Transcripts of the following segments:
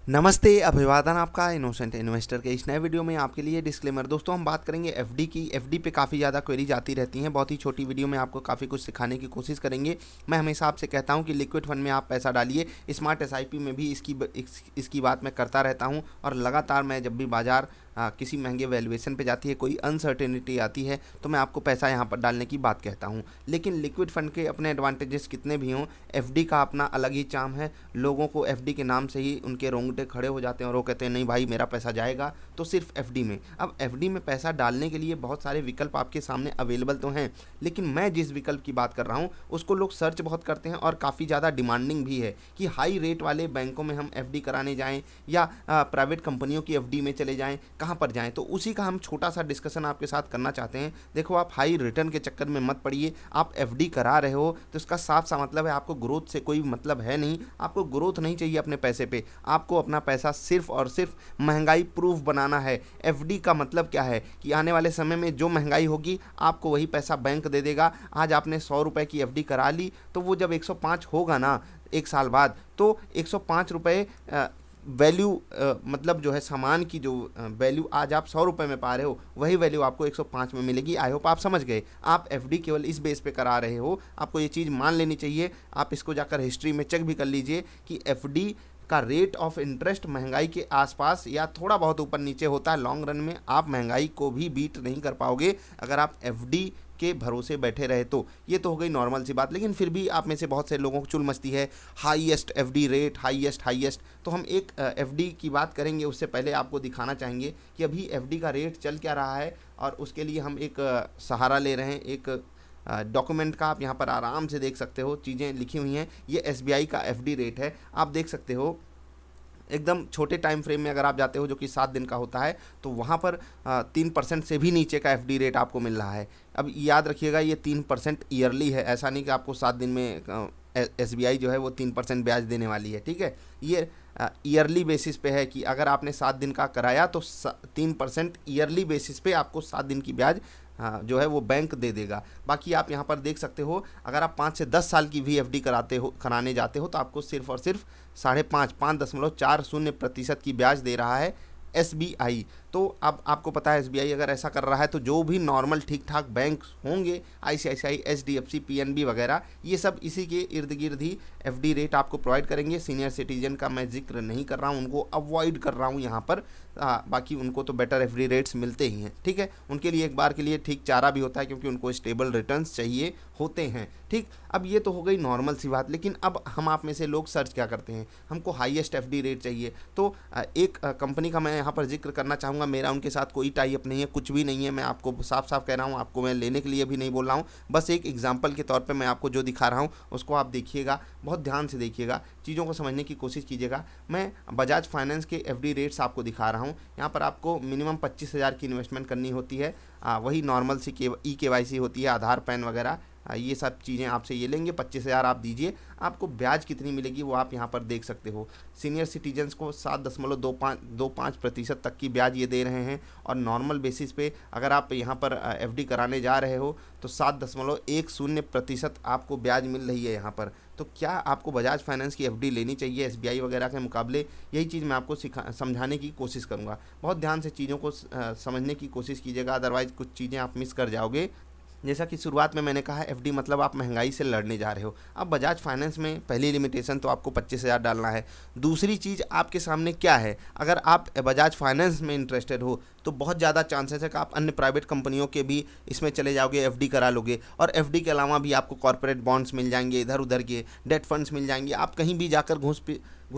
नमस्ते, अभिवादन आपका इनोसेंट इन्वेस्टर के इस नए वीडियो में आपके लिए डिस्क्लेमर। दोस्तों हम बात करेंगे एफडी की। एफडी पे काफ़ी ज़्यादा क्वेरीज आती रहती हैं। बहुत ही छोटी वीडियो में आपको काफ़ी कुछ सिखाने की कोशिश करेंगे। मैं हमेशा आपसे कहता हूं कि लिक्विड फंड में आप पैसा डालिए। स्मार्ट एसआईपी में भी इसकी बात मैं करता रहता हूं। और लगातार मैं जब भी बाजार किसी महंगे वैल्यूएशन पे जाती है, कोई अनसर्टेनिटी आती है, तो मैं आपको पैसा यहाँ पर डालने की बात कहता हूँ। लेकिन लिक्विड फंड के अपने एडवांटेजेस कितने भी हों, एफडी का अपना अलग ही चार्म है। लोगों को एफडी के नाम से ही उनके रोंगटे खड़े हो जाते हैं और वो कहते हैं नहीं भाई मेरा पैसा जाएगा तो सिर्फ एफडी में। अब एफडी में पैसा डालने के लिए बहुत सारे विकल्प आपके सामने अवेलेबल तो हैं, लेकिन मैं जिस विकल्प की बात कर रहा हूँ उसको लोग सर्च बहुत करते हैं और काफ़ी ज़्यादा डिमांडिंग भी है कि हाई रेट वाले बैंकों में हम एफडी कराने जाएँ या प्राइवेट कंपनियों की एफडी में चले जाएँ, कहाँ पर जाएं। तो उसी का हम छोटा सा डिस्कशन आपके साथ करना चाहते हैं। देखो, आप हाई रिटर्न के चक्कर में मत पड़िए। आप एफडी करा रहे हो तो इसका साफ सा मतलब है आपको ग्रोथ से कोई मतलब है नहीं। आपको ग्रोथ नहीं चाहिए अपने पैसे पे, आपको अपना पैसा सिर्फ और सिर्फ महंगाई प्रूफ बनाना है। एफडी का मतलब क्या है कि आने वाले समय में जो महंगाई होगी आपको वही पैसा बैंक दे देगा। आज आपने 100 रुपये की एफडी करा ली तो वो जब 105 होगा ना एक साल बाद, तो 105 रुपये वैल्यू मतलब जो है सामान की जो वैल्यू आज आप 100 रुपये में पा रहे हो, वही वैल्यू आपको 105 में मिलेगी। आई होप आप समझ गए। आप एफडी केवल इस बेस पे करा रहे हो, आपको ये चीज़ मान लेनी चाहिए। आप इसको जाकर हिस्ट्री में चेक भी कर लीजिए कि एफडी का रेट ऑफ इंटरेस्ट महंगाई के आसपास या थोड़ा बहुत ऊपर नीचे होता है। लॉन्ग रन में आप महंगाई को भी बीट नहीं कर पाओगे अगर आप एफडी के भरोसे बैठे रहे तो। ये तो हो गई नॉर्मल सी बात, लेकिन फिर भी आप में से बहुत से लोगों को चुल मचती है हाईएस्ट एफडी रेट, हाईएस्ट। तो हम एक एफडी की बात करेंगे, उससे पहले आपको दिखाना चाहेंगे कि अभी एफडी का रेट चल क्या रहा है। और उसके लिए हम एक सहारा ले रहे हैं, एक डॉक्यूमेंट का। आप यहाँ पर आराम से देख सकते हो, चीज़ें लिखी हुई हैं। ये एसबीआई का एफडी रेट है, आप देख सकते हो। एकदम छोटे टाइम फ्रेम में अगर आप जाते हो जो कि 7 दिन का होता है, तो वहाँ पर 3% से भी नीचे का एफडी रेट आपको मिल रहा है। अब याद रखिएगा ये 3% ईयरली है, ऐसा नहीं कि आपको 7 दिन में एसबीआई जो है वो 3% ब्याज देने वाली है। ठीक है, ये ईयरली बेसिस पे है कि अगर आपने 7 दिन का कराया तो 3% ईयरली बेसिस पे आपको 7 दिन की ब्याज जो है वो बैंक दे देगा। बाकी आप यहाँ पर देख सकते हो, अगर आप 5 से 10 साल की भी एफडी कराने जाते हो तो आपको सिर्फ और सिर्फ 5.40% की ब्याज दे रहा है एसबीआई। तो अब आपको पता है एसबीआई अगर ऐसा कर रहा है तो जो भी नॉर्मल ठीक ठाक बैंक होंगे, आईसीआईसीआई, एचडीएफसी, पीएनबी वगैरह, ये सब इसी के इर्द गिर्द ही एफडी रेट आपको प्रोवाइड करेंगे। सीनियर सिटीजन का मैं जिक्र नहीं कर रहा हूँ, उनको अवॉइड कर रहा हूँ यहाँ पर। बाकी उनको तो बेटर एफडी रेट्स मिलते ही हैं। ठीक है, उनके लिए एक बार के लिए ठीक चारा भी होता है क्योंकि उनको स्टेबल रिटर्न्स चाहिए होते हैं। ठीक, अब ये तो हो गई नॉर्मल सी बात। लेकिन अब हम आप में से लोग सर्च क्या करते हैं, हमको हाईएस्ट एफडी रेट चाहिए। तो एक कंपनी का मैं यहाँ पर जिक्र करना चाहूँगा। मेरा उनके साथ कोई टाई अप नहीं है, कुछ भी नहीं है। मैं आपको साफ साफ कह रहा हूँ, आपको मैं लेने के लिए भी नहीं बोल रहा हूँ। बस एक एग्जाम्पल के तौर पर मैं आपको जो दिखा रहा हूँ उसको आप देखिएगा, बहुत ध्यान से देखिएगा, चीज़ों को समझने की कोशिश कीजिएगा। मैं बजाज फाइनेंस के एफडी रेट्स आपको दिखा रहा हूँ। यहाँ पर आपको मिनिमम 25,000 की इन्वेस्टमेंट करनी होती है। वही नॉर्मल सी केवाईसी होती है, आधार, पैन वगैरह, ये सब चीज़ें आपसे ये लेंगे। 25,000 आप दीजिए, आपको ब्याज कितनी मिलेगी वो आप यहाँ पर देख सकते हो। सीनियर सिटीजन्स को 7.25% तक की ब्याज ये दे रहे हैं। और नॉर्मल बेसिस पे अगर आप यहाँ पर एफडी कराने जा रहे हो तो 7.10% आपको ब्याज मिल रही है यहाँ पर। तो क्या आपको बजाज फाइनेंस की एफडी लेनी चाहिए एसबीआई वगैरह के मुकाबले? यही चीज़ मैं आपको समझाने की कोशिश करूँगा। बहुत ध्यान से चीज़ों को समझने की कोशिश कीजिएगा, अदरवाइज़ कुछ चीज़ें आप मिस कर जाओगे। जैसा कि शुरुआत में मैंने कहा, एफडी मतलब आप महंगाई से लड़ने जा रहे हो। अब बजाज फाइनेंस में पहली लिमिटेशन तो आपको 25,000 डालना है। दूसरी चीज़ आपके सामने क्या है, अगर आप बजाज फाइनेंस में इंटरेस्टेड हो तो बहुत ज़्यादा चांसेस है कि आप अन्य प्राइवेट कंपनियों के भी इसमें चले जाओगे, एफडी करा लोगे। और एफडी के अलावा भी आपको कॉर्पोरेट बॉन्ड्स मिल जाएंगे, इधर उधर के डेट फंड्स मिल जाएंगे। आप कहीं भी जाकर घुस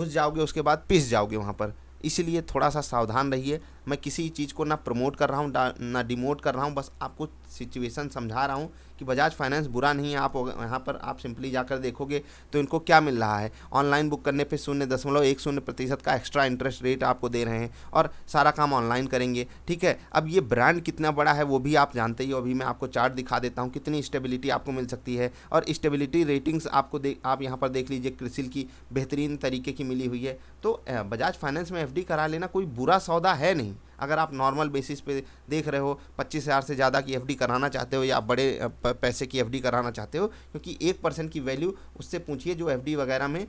जाओगे, उसके बाद पिस जाओगे वहाँ पर। इसीलिए थोड़ा सा सावधान रहिए। मैं किसी चीज़ को ना प्रमोट कर रहा हूँ ना डिमोट कर रहा हूँ, बस आपको सिचुएशन समझा रहा हूँ कि बजाज फाइनेंस बुरा नहीं है। आप यहाँ पर आप सिंपली जाकर देखोगे तो इनको क्या मिल रहा है, ऑनलाइन बुक करने पे 0.10% का एक्स्ट्रा इंटरेस्ट रेट आपको दे रहे हैं और सारा काम ऑनलाइन करेंगे। ठीक है, अब ये ब्रांड कितना बड़ा है वो भी आप जानते ही हो। अभी मैं आपको चार्ट दिखा देता हूँ कितनी स्टेबिलिटी आपको मिल सकती है। और स्टेबिलिटी रेटिंग्स आपको आप यहाँ पर देख लीजिए, क्रिसिल की बेहतरीन तरीके की मिली हुई है। तो बजाज फाइनेंस में एफडी करा लेना कोई बुरा सौदा है नहीं। अगर आप नॉर्मल बेसिस पे देख रहे हो 25,000 से ज़्यादा की एफडी कराना चाहते हो या बड़े पैसे की एफडी कराना चाहते हो, क्योंकि 1% की वैल्यू उससे पूछिए जो एफडी वगैरह में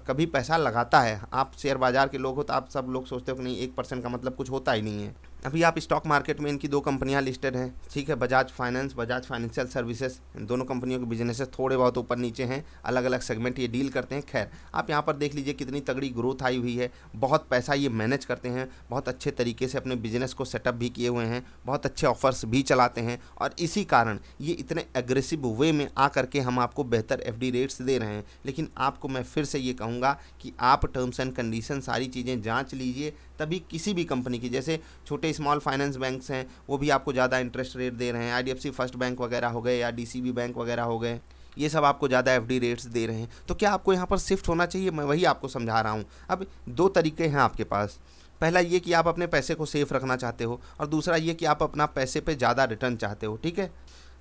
कभी पैसा लगाता है। आप शेयर बाजार के लोग हो तो आप सब लोग सोचते हो कि नहीं 1% का मतलब कुछ होता ही नहीं है। अभी आप स्टॉक मार्केट में इनकी 2 कंपनियां लिस्टेड हैं, ठीक है, Bajaj finance, Bajaj financial services. इन दोनों कंपनियों के बिजनेसेस थोड़े बहुत ऊपर नीचे हैं, अलग अलग सेगमेंट ये डील करते हैं। खैर आप यहाँ पर देख लीजिए कितनी तगड़ी ग्रोथ आई हुई है, बहुत पैसा ये मैनेज करते हैं, बहुत अच्छे तरीके से अपने बिजनेस को सेटअप भी किए हुए हैं, बहुत अच्छे ऑफर्स भी चलाते हैं और इसी कारण ये इतने एग्रेसिव वे में आ करके हम आपको बेहतर एफडी रेट्स दे रहे हैं। लेकिन आपको मैं फिर से ये कहूँगा कि आप टर्म्स एंड कंडीशन सारी चीज़ें जाँच लीजिए, तभी किसी भी कंपनी की, जैसे छोटे स्मॉल फाइनेंस बैंक्स हैं वो भी आपको ज़्यादा इंटरेस्ट रेट दे रहे हैं, आईडीएफसी फर्स्ट बैंक वगैरह हो गए या डीसीबी बैंक वगैरह हो गए, ये सब आपको ज़्यादा एफडी रेट्स दे रहे हैं। तो क्या आपको यहाँ पर शिफ्ट होना चाहिए? मैं वही आपको समझा रहा हूँ। अब 2 तरीके हैं आपके पास। पहला ये कि आप अपने पैसे को सेफ रखना चाहते हो और दूसरा ये कि आप अपना पैसे पे ज़्यादा रिटर्न चाहते हो, ठीक है।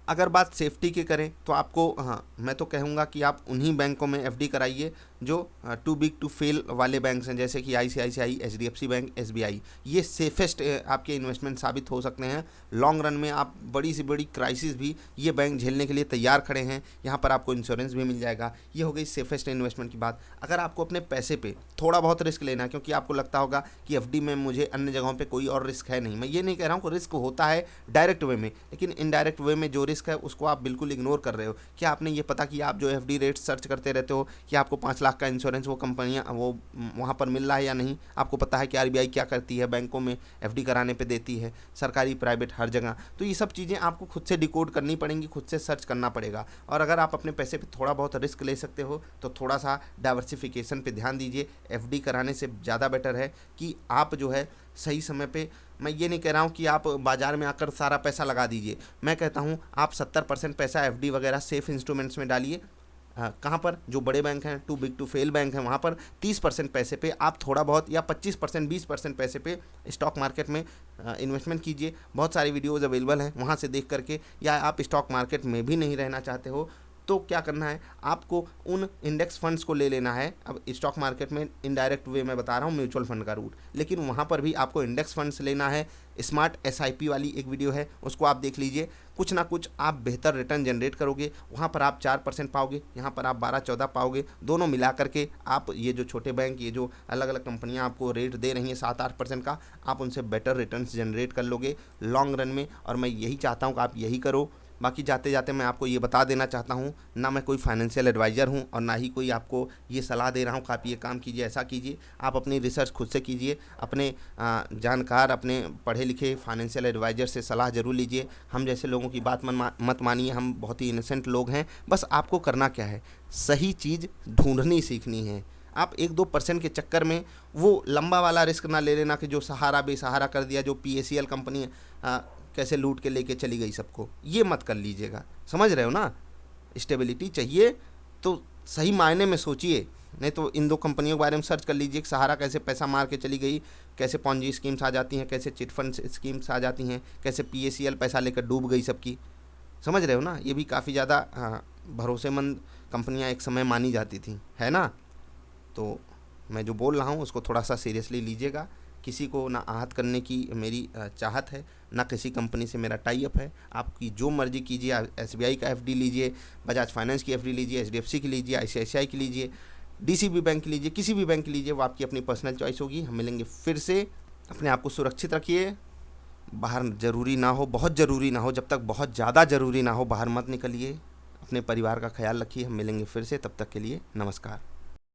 अगर बात सेफ्टी की करें तो आपको मैं तो कहूँगा कि आप उन्हीं बैंकों में एफडी कराइए जो टू बिग टू फेल वाले बैंक्स हैं, जैसे कि आईसीआईसीआई, एचडीएफसी बैंक, एसबीआई। ये सेफेस्ट आपके इन्वेस्टमेंट साबित हो सकते हैं। लॉन्ग रन में आप बड़ी से बड़ी क्राइसिस भी ये बैंक झेलने के लिए तैयार खड़े हैं। यहाँ पर आपको इंश्योरेंस भी मिल जाएगा। ये हो गई सेफेस्ट इन्वेस्टमेंट की बात। अगर आपको अपने पैसे पे थोड़ा बहुत रिस्क लेना है, क्योंकि आपको लगता होगा कि एफडी में मुझे अन्य जगहों पर कोई और रिस्क है नहीं, मैं ये नहीं कह रहा हूँ कि रिस्क होता है डायरेक्ट वे में, लेकिन इनडायरेक्ट वे में जो रिस्क है उसको आप बिल्कुल इग्नोर कर रहे हो। क्या आपने ये पता कि आप जो एफडी रेट सर्च करते रहते हो कि आपको 5 लाख का इंश्योरेंस वो कंपनियां वो वहाँ पर मिल रहा है या नहीं? आपको पता है कि आरबीआई क्या करती है, बैंकों में एफडी कराने पे देती है, सरकारी प्राइवेट हर जगह। तो ये सब चीज़ें आपको खुद से डिकोड करनी पड़ेंगी, खुद से सर्च करना पड़ेगा। और अगर आप अपने पैसे पे थोड़ा बहुत रिस्क ले सकते हो तो थोड़ा सा डाइवर्सिफिकेशन पे ध्यान दीजिए। एफडी कराने से ज़्यादा बेटर है कि आप जो है सही समय पे, मैं ये नहीं कह रहा हूँ कि आप बाज़ार में आकर सारा पैसा लगा दीजिए, मैं कहता हूँ आप 70% पैसा एफडी वगैरह सेफ इंस्ट्रूमेंट्स में डालिए। कहाँ पर जो बड़े बैंक हैं, too big to fail bank हैं, वहाँ पर 30% पैसे पे आप थोड़ा बहुत या 25% 20% पैसे पे स्टॉक मार्केट में इन्वेस्टमेंट कीजिए। बहुत सारी वीडियोज़ अवेलेबल हैं वहाँ से देख करके। या आप स्टॉक मार्केट में भी नहीं रहना चाहते हो तो क्या करना है, आपको उन इंडेक्स फंड्स को ले लेना है। अब स्टॉक मार्केट में इनडायरेक्ट वे मैं बता रहा हूँ म्यूचुअल फंड का रूट, लेकिन वहाँ पर भी आपको इंडेक्स फंड्स लेना है। स्मार्ट एसआईपी वाली एक वीडियो है, उसको आप देख लीजिए। कुछ ना कुछ आप बेहतर रिटर्न जनरेट करोगे। वहाँ पर आप 4% पाओगे, यहाँ पर आप 12-14 पाओगे। दोनों मिला करके आप ये जो छोटे बैंक, ये जो अलग अलग कंपनियाँ आपको रेट दे रही हैं 7-8% का, आप उनसे बेटर रिटर्न्स जनरेट कर लोगे लॉन्ग रन में। और मैं यही चाहता हूँ कि आप यही करो। बाकी जाते जाते मैं आपको ये बता देना चाहता हूँ, ना मैं कोई फाइनेंशियल एडवाइज़र हूँ और ना ही कोई आपको ये सलाह दे रहा हूँ कि आप ये काम कीजिए, ऐसा कीजिए। आप अपनी रिसर्च खुद से कीजिए, अपने जानकार, अपने पढ़े लिखे फाइनेंशियल एडवाइज़र से सलाह ज़रूर लीजिए। हम जैसे लोगों की बात मत मानिए, हम बहुत ही इनोसेंट लोग हैं। बस आपको करना क्या है, सही चीज़ ढूंढनी सीखनी है। आप 1-2% के चक्कर में वो लंबा वाला रिस्क ना ले लेना कि जो सहारा बेसहारा कर दिया, जो पीएसीएल कंपनी कैसे लूट के लेके चली गई सबको, ये मत कर लीजिएगा। समझ रहे हो ना? स्टेबिलिटी चाहिए तो सही मायने में सोचिए, नहीं तो इन 2 कंपनियों के बारे में सर्च कर लीजिए कि सहारा कैसे पैसा मार के चली गई, कैसे पॉन्जी स्कीम्स आ जाती हैं, कैसे चिट फंड स्कीम्स आ जाती हैं, कैसे पीएसीएल पैसा लेकर डूब गई सबकी। समझ रहे हो ना? ये भी काफ़ी ज़्यादा भरोसेमंद कंपनियां एक समय मानी जाती थी, है ना? तो मैं जो बोल रहा हूँ उसको थोड़ा सा सीरियसली लीजिएगा। किसी को ना आहत करने की मेरी चाहत है, ना किसी कंपनी से मेरा टाई अप है। आपकी जो मर्जी कीजिए, एसबीआई का एफडी लीजिए, बजाज फाइनेंस की एफडी लीजिए, एचडीएफसी की लीजिए, आईसीआईसीआई की लीजिए, डीसीबी बैंक की लीजिए, किसी भी बैंक की लीजिए, वो आपकी अपनी पर्सनल चॉइस होगी। हम मिलेंगे फिर से। अपने आप को सुरक्षित रखिए, बाहर ज़रूरी ना हो, बहुत ज़रूरी ना हो, जब तक बहुत ज़्यादा ज़रूरी ना हो बाहर मत निकलिए। अपने परिवार का ख्याल रखिए। हम मिलेंगे फिर से, तब तक के लिए नमस्कार।